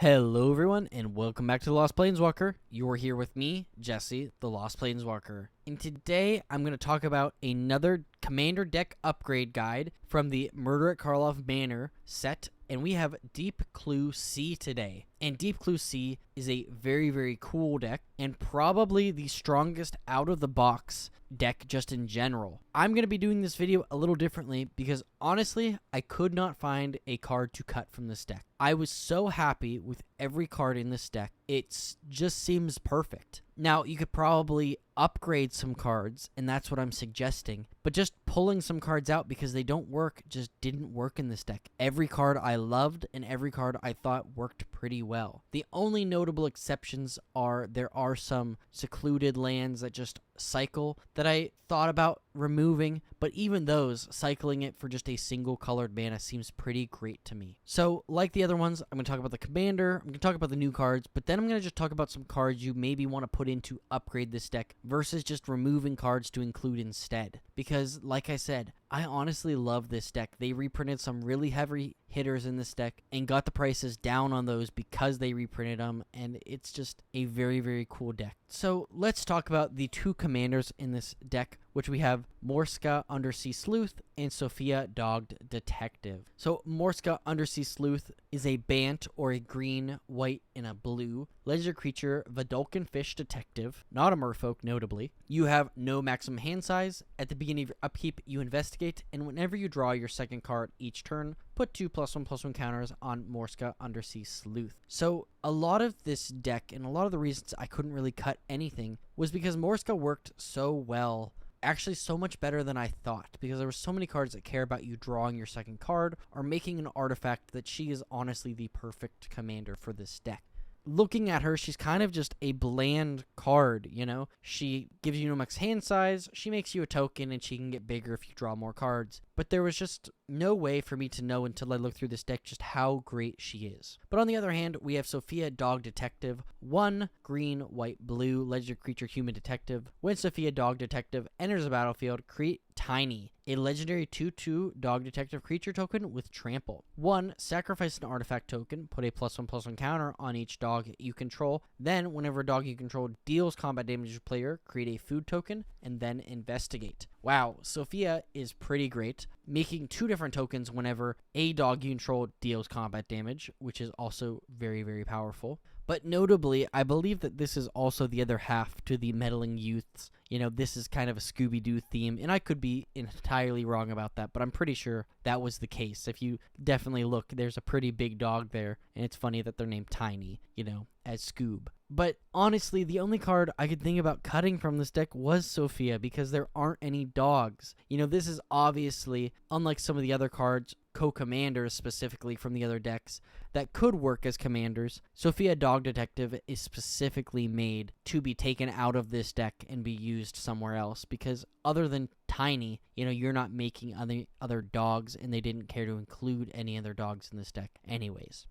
Hello everyone and welcome back to The Lost Planeswalker. You're here with me, Jesse, The Lost Planeswalker. And today I'm going to talk about another commander deck upgrade guide from the Murder at Karlov Manor set. And we have Deep Clue C today. And Deep Clue C is a very, very cool deck and probably the strongest out of the box deck just in general. I'm going to be doing this video a little differently because honestly, I could not find a card to cut from this deck. I was so happy with every card in this deck. It just seems perfect. Now, you could probably upgrade some cards, and that's what I'm suggesting, but just pulling some cards out because they don't work just didn't work in this deck. Every card I loved and every card I thought worked pretty well. The only notable exceptions are there are some secluded lands that just cycle that I thought about removing, but even those, cycling it for just a single colored mana seems pretty great to me. So, like the other ones, I'm going to talk about the commander, I'm going to talk about the new cards, but then I'm going to just talk about some cards you maybe want to put in to upgrade this deck versus just removing cards to include instead. Because, like I said, I honestly love this deck. They reprinted some really heavy hitters in this deck and got the prices down on those because they reprinted them, and it's just a very, very cool deck. So let's talk about the two commanders in this deck, which we have Morska Undersea Sleuth and Sophia Dogged Detective. So Morska Undersea Sleuth is a Bant or a green, white, and a blue legendary creature, Vidalcan Fish Detective, not a merfolk notably. You have no maximum hand size. At the beginning of your upkeep, you investigate, and whenever you draw your second card each turn, put 2+1/+1 counters on Morska Undersea Sleuth. So a lot of this deck and a lot of the reasons I couldn't really cut anything was because Morska worked so well. Actually, so much better than I thought, because there were so many cards that care about you drawing your second card or making an artifact that she is honestly the perfect commander for this deck. Looking at her, she's kind of just a bland card, you know? She gives you no max hand size, she makes you a token, and she can get bigger if you draw more cards. But there was just no way for me to know until I looked through this deck just how great she is. But on the other hand, we have Sophia Dogged Detective, 1 green, white, blue, legendary creature, human detective. When Sophia Dogged Detective enters the battlefield, create Tiny, a legendary 2/2 Dog Detective creature token with trample. 1, sacrifice an artifact token, put a +1/+1 counter on each dog you control. Then, whenever a dog you control deals combat damage to your player, create a food token, and then investigate. Wow, Sophia is pretty great, making 2 different tokens whenever a dog you control deals combat damage, which is also very, very powerful. But notably, I believe that this is also the other half to the Meddling Youths. You know, this is kind of a Scooby-Doo theme, and I could be entirely wrong about that, but I'm pretty sure that was the case. If you definitely look, there's a pretty big dog there, and it's funny that they're named Tiny, you know, as Scoob. But honestly, the only card I could think about cutting from this deck was Sophia, because there aren't any dogs. You know, this is obviously, unlike some of the other cards, co-commanders specifically from the other decks that could work as commanders. Sophia Dog Detective is specifically made to be taken out of this deck and be used somewhere else, because other than Tiny, you know, you're not making other dogs, and they didn't care to include any other dogs in this deck anyways.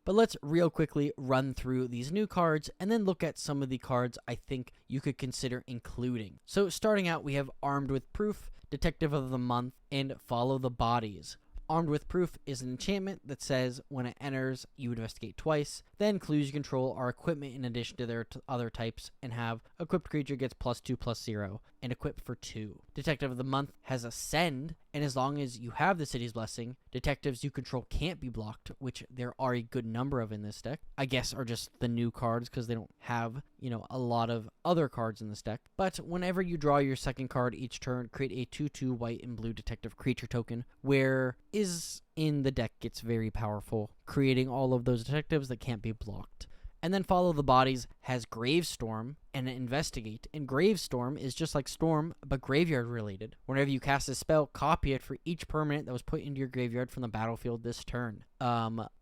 But let's real quickly run through these new cards and then look at some of the cards I think you could consider including. So starting out, we have Armed with Proof, Detective of the Month, and Follow the Bodies. Armed with Proof is an enchantment that says when it enters, you investigate twice. Then clues you control are equipment in addition to their other types, and have equipped creature gets +2/+0 and equipped for 2. Detective of the Month has Ascend, and as long as you have the City's Blessing, detectives you control can't be blocked, which there are a good number of in this deck. I guess are just the new cards because they don't have, you know, a lot of other cards in this deck. But whenever you draw your second card each turn, create a 2/2 white and blue detective creature token, where is in the deck gets very powerful, creating all of those detectives that can't be blocked. And then Follow the Bodies has Gravestorm and Investigate. And Gravestorm is just like Storm, but graveyard related. Whenever you cast a spell, copy it for each permanent that was put into your graveyard from the battlefield this turn.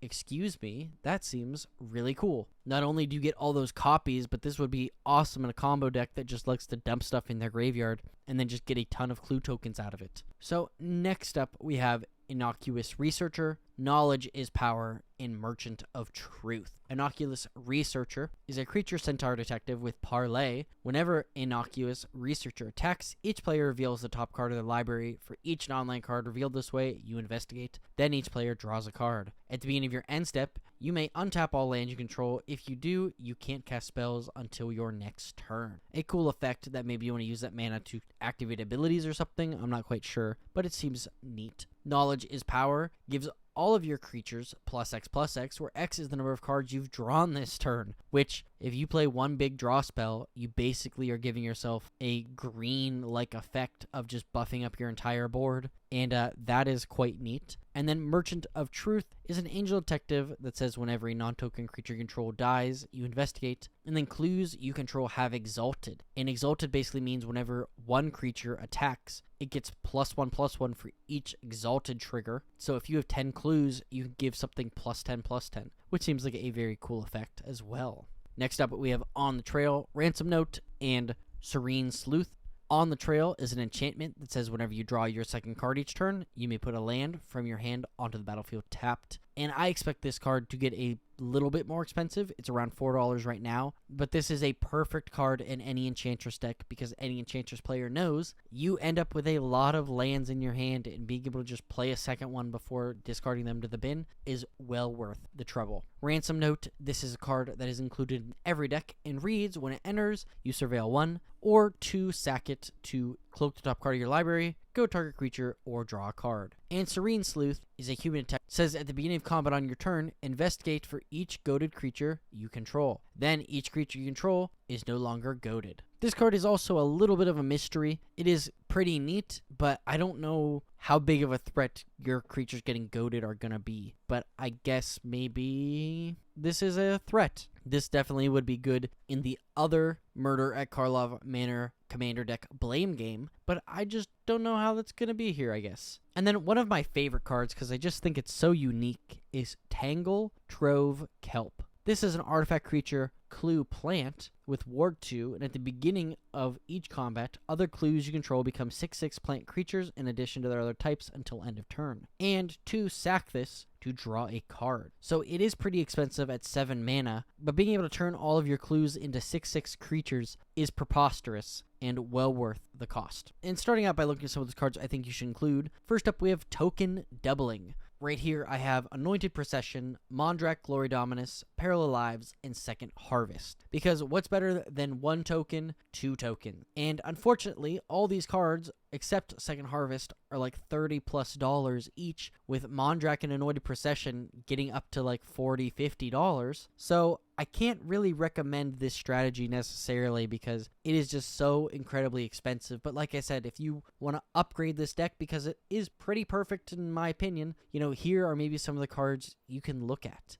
Excuse me, that seems really cool. Not only do you get all those copies, but this would be awesome in a combo deck that just likes to dump stuff in their graveyard and then just get a ton of clue tokens out of it. So next up, we have Innocuous Researcher, Knowledge is Power, and Merchant of Truth. Innocuous Researcher is a creature centaur detective with Parlay. Whenever Innocuous Researcher attacks, each player reveals the top card of their library. For each non-land card revealed this way, you investigate. Then each player draws a card. At the beginning of your end step, you may untap all lands you control. If you do, you can't cast spells until your next turn. A cool effect that maybe you want to use that mana to activate abilities or something. I'm not quite sure, but it seems neat. Knowledge is Power gives all of your creatures +X+X, where X is the number of cards you've drawn this turn, which, if you play one big draw spell, you basically are giving yourself a green-like effect of just buffing up your entire board, and that is quite neat. And then Merchant of Truth is an angel detective that says whenever a non-token creature you control dies, you investigate. And then clues you control have Exalted. And Exalted basically means whenever one creature attacks, it gets +1/+1 for each Exalted trigger. So if you have 10 clues, you can give something +10/+10, which seems like a very cool effect as well. Next up, we have On the Trail, Ransom Note, and Serene Sleuth. On the Trail is an enchantment that says whenever you draw your second card each turn, you may put a land from your hand onto the battlefield tapped. And I expect this card to get a little bit more expensive. It's around $4 right now, but this is a perfect card in any Enchantress deck because any Enchantress player knows you end up with a lot of lands in your hand, and being able to just play a second one before discarding them to the bin is well worth the trouble. Ransom Note, this is a card that is included in every deck and reads, when it enters, you surveil 1, or 2 sack it to cloak the top card of your library, go target creature, or draw a card. And Serene Sleuth is a human attack. Says at the beginning of combat on your turn, investigate for each goated creature you control. Then each creature you control is no longer goated. This card is also a little bit of a mystery. It is pretty neat, but I don't know how big of a threat your creatures getting goated are going to be. But I guess maybe this is a threat. This definitely would be good in the other Murder at Karlov Manor Commander deck Blame game, but I just don't know how that's going to be here, I guess. And then one of my favorite cards, because I just think it's so unique, is Tangle Trove Kelp. This is an artifact creature, clue plant, with Ward 2, and at the beginning of each combat, other clues you control become 6/6 plant creatures in addition to their other types until end of turn. And 2 sack this to draw a card. So it is pretty expensive at 7 mana, but being able to turn all of your clues into 6/6 creatures is preposterous and well worth the cost. And starting out by looking at some of those cards I think you should include, first up we have Token Doubling. Right here, I have Anointed Procession, Mondrak Glory Dominus, Parallel Lives, and Second Harvest. Because what's better than 1 token, 2 tokens? And unfortunately, all these cards, except Second Harvest, are like $30+ each, with Mondrak and Anointed Procession getting up to like $40-50. So I can't really recommend this strategy necessarily because it is just so incredibly expensive. But like I said, if you want to upgrade this deck because it is pretty perfect in my opinion, here are maybe some of the cards you can look at.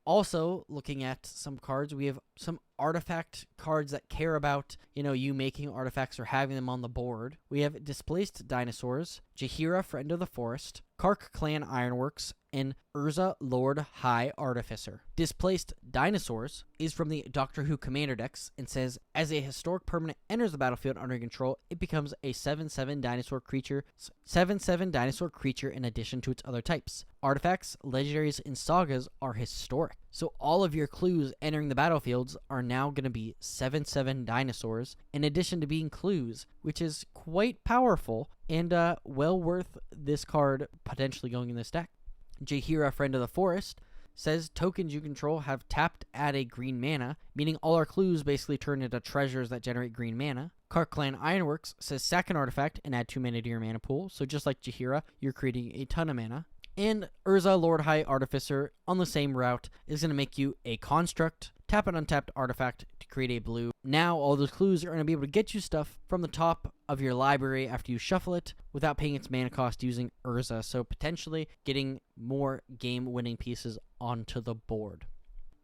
Also looking at some cards, we have some artifact cards that care about, you making artifacts or having them on the board. We have Displaced Dinosaurs, Jaheira, Friend of the Forest, Kark Clan Ironworks, and Urza, Lord High Artificer. Displaced Dinosaurs is from the Doctor Who Commander decks and says, as a historic permanent enters the battlefield under your control, it becomes a 7/7 dinosaur creature, 7/7 dinosaur creature in addition to its other types. Artifacts, legendaries, and sagas are historic. So all of your clues entering the battlefields are now going to be 7/7 dinosaurs, in addition to being clues, which is quite powerful and well worth this card potentially going in this deck. Jaheira, Friend of the Forest, says tokens you control have tapped add a green mana, meaning all our clues basically turn into treasures that generate green mana. Kark Clan Ironworks says sack an artifact and add 2 mana to your mana pool, so just like Jaheira, you're creating a ton of mana. And Urza, Lord High Artificer, on the same route, is going to make you a construct, tap an untapped artifact to create a blue. Now all those clues are going to be able to get you stuff from the top of your library after you shuffle it without paying its mana cost using Urza, so potentially getting more game-winning pieces onto the board.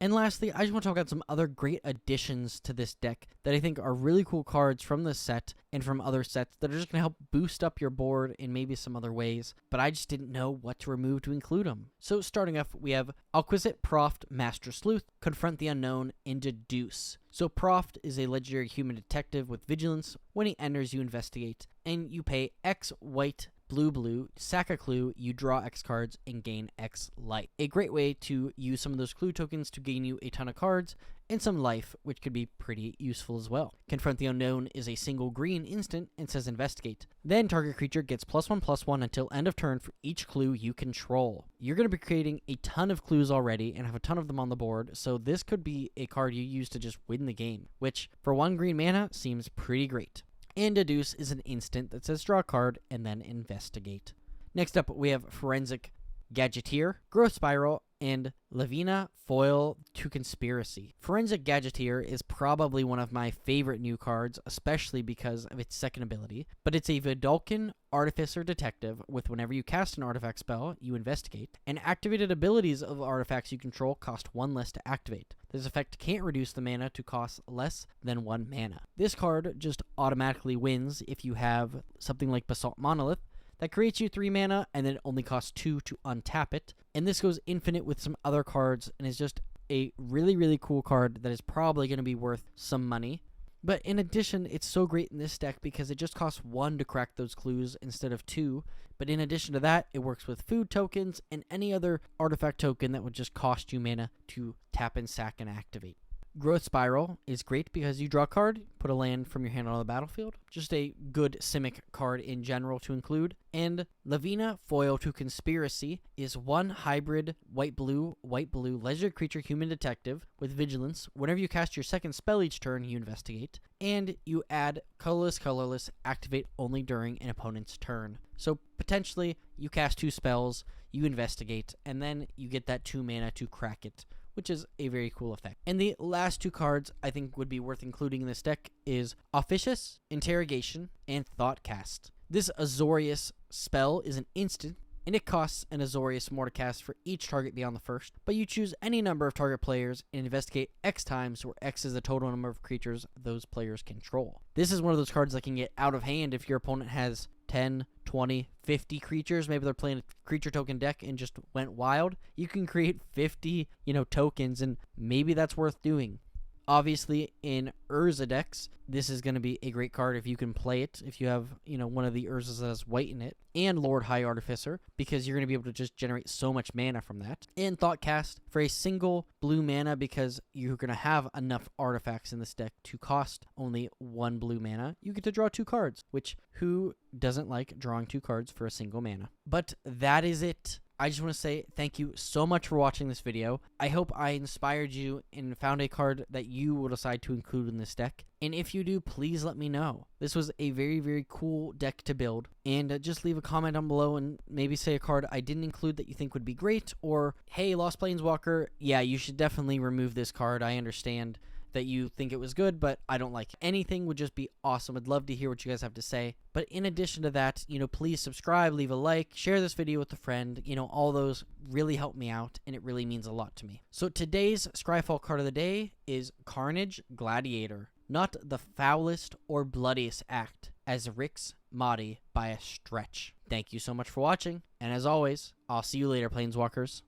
And lastly, I just want to talk about some other great additions to this deck that I think are really cool cards from this set and from other sets that are just going to help boost up your board in maybe some other ways, but I just didn't know what to remove to include them. So starting off, we have Alquizit Proft Master Sleuth, Confront the Unknown, and Deduce. So Proft is a legendary human detective with vigilance. When he enters, you investigate, and you pay X white blue, sack a clue, you draw X cards and gain X life. A great way to use some of those clue tokens to gain you a ton of cards and some life, which could be pretty useful as well. Confront the Unknown is a single green instant and says investigate. Then target creature gets +1/+1 until end of turn for each clue you control. You're going to be creating a ton of clues already and have a ton of them on the board, so this could be a card you use to just win the game, which for 1 green mana seems pretty great. And Deduce is an instant that says draw a card and then investigate. Next up, we have Forensic Gadgeteer, Growth Spiral, and Lavina Foil to Conspiracy. Forensic Gadgeteer is probably one of my favorite new cards, especially because of its second ability, but it's a Vidalcan Artificer Detective with whenever you cast an artifact spell, you investigate, and activated abilities of artifacts you control cost 1 less to activate. This effect can't reduce the mana to cost less than 1 mana. This card just automatically wins if you have something like Basalt Monolith, that creates you 3 mana, and then it only costs 2 to untap it. And this goes infinite with some other cards, and is just a really, really cool card that is probably going to be worth some money. But in addition, it's so great in this deck because it just costs 1 to crack those clues instead of 2. But in addition to that, it works with food tokens and any other artifact token that would just cost you mana to tap and sack and activate. Growth Spiral is great because you draw a card, put a land from your hand on the battlefield. Just a good Simic card in general to include. And Lavina Foil to Conspiracy is 1 hybrid white-blue legendary creature human detective with vigilance. Whenever you cast your second spell each turn, you investigate. And you add colorless, activate only during an opponent's turn. So potentially, you cast 2 spells, you investigate, and then you get that 2 mana to crack it, which is a very cool effect. And the last 2 cards I think would be worth including in this deck is Officious Interrogation and Thoughtcast. This Azorius spell is an instant, and it costs an Azorius more to cast for each target beyond the first, but you choose any number of target players and investigate X times, where X is the total number of creatures those players control. This is one of those cards that can get out of hand if your opponent has 10, 20, 50 creatures. Maybe they're playing a creature token deck and just went wild. You can create 50, tokens, and maybe that's worth doing. Obviously, in Urza decks, this is going to be a great card if you can play it, if you have, one of the Urzas that has white in it, and Lord High Artificer, because you're going to be able to just generate so much mana from that. And Thoughtcast for a single blue mana, because you're going to have enough artifacts in this deck to cost only 1 blue mana. You get to draw 2 cards, which who doesn't like drawing 2 cards for a single mana? But that is it. I just want to say thank you so much for watching this video. I hope I inspired you and found a card that you will decide to include in this deck. And if you do, please let me know. This was a very, very cool deck to build. And just leave a comment down below and maybe say a card I didn't include that you think would be great. Or, hey, Lost Planeswalker, yeah, you should definitely remove this card. I understand that you think it was good, but I don't like it. Anything would just be awesome. I'd love to hear what you guys have to say. But in addition to that, please subscribe, leave a like, share this video with a friend. All those really help me out, and it really means a lot to me. So today's Scryfall card of the day is Carnage Gladiator. Not the foulest or bloodiest act, as Rix Mahdi by a stretch. Thank you so much for watching, and as always, I'll see you later, Planeswalkers.